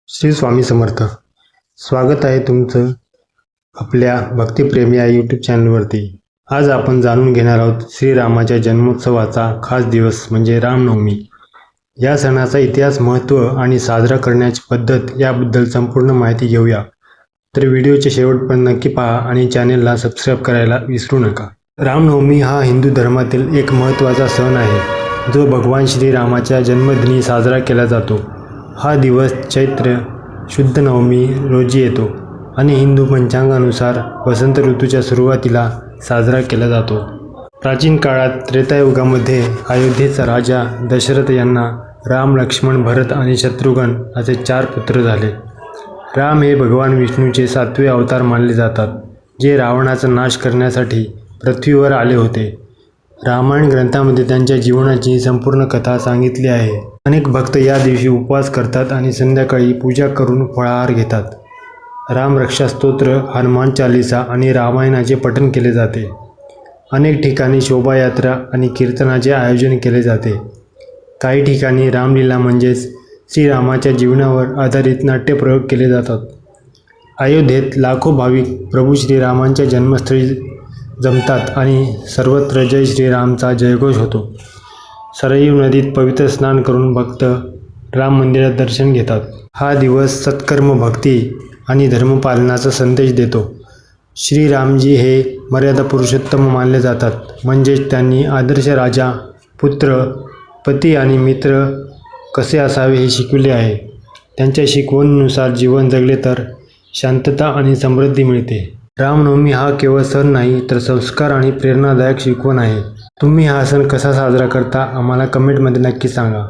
श्री स्वामी समर्थ. स्वागत आहे तुमचं आपल्या भक्तिप्रेमी या यूट्यूब चॅनलवरती. आज आपण जाणून घेणार आहोत श्रीरामाच्या जन्मोत्सवाचा खास दिवस म्हणजे रामनवमी. या सणाचा इतिहास, महत्त्व आणि साजरा करण्याची पद्धत याबद्दल संपूर्ण माहिती घेऊया. तर व्हिडिओचे शेवटपर्यंत नक्की पहा आणि चॅनेलला सबस्क्राईब करायला विसरू नका. रामनवमी हा हिंदू धर्मातील एक महत्त्वाचा सण आहे, जो भगवान श्रीरामाच्या जन्मदिनी साजरा केला जातो. हा दिवस चैत्र शुद्ध नवमी रोजी येतो आणि हिंदू पंचांगानुसार वसंत ऋतूच्या सुरुवातीला साजरा केला जातो. प्राचीन काळात त्रेतायुगामध्ये अयोध्येचा राजा दशरथ यांना राम, लक्ष्मण, भरत आणि शत्रुघ्न असे 4 पुत्र झाले. राम हे भगवान विष्णूचे 7वे अवतार मानले जातात, जे रावणाचा नाश करण्यासाठी पृथ्वीवर आले होते. रामायण ग्रंथामध्ये त्यांच्या जीवनाची संपूर्ण कथा सांगितली आहे. अनेक भक्त या दिवशी उपवास करतात आणि संध्याकाळी पूजा करून फळाहार घेतात. राम रक्षा स्तोत्र, हनुमान चालीसा आणि रामायणाचे पठण केले जाते. अनेक ठिकाणी शोभायात्रा आणि कीर्तनाचे आयोजन केले जाते. काही ठिकाणी रामलीला म्हणजेच श्रीरामाच्या जीवनावर आधारित नाट्यप्रयोग केले जातात. अयोध्येत लाखो भाविक प्रभू श्रीरामांच्या जन्मस्थळी जमतात आणि सर्वत्र जय श्रीरामचा जयघोष होतो. सरयू नदीत पवित्र स्नान करून भक्त राम मंदिरात दर्शन घेतात. हा दिवस सत्कर्म, भक्ती आणि धर्मपालनाचा संदेश देतो. श्रीरामजी हे मर्यादा पुरुषोत्तम मानले जातात, म्हणजेच त्यांनी आदर्श राजा, पुत्र, पती आणि मित्र कसे असावे हे शिकविले आहे. त्यांच्या शिकवणीनुसार जीवन जगले तर शांतता आणि समृद्धी मिळते. रामनवमी हा केवळ सण नाही, तर संस्कार आणि प्रेरणादायक शिकवण आहे. तुम्ही हा सण कसा साजरा करता आम्हाला कमेंटमध्ये नक्की सांगा.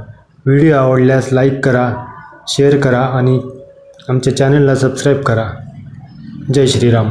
व्हिडिओ आवडल्यास लाईक करा, शेअर करा आणि आमच्या चॅनलला सबस्क्राईब करा. जय श्रीराम.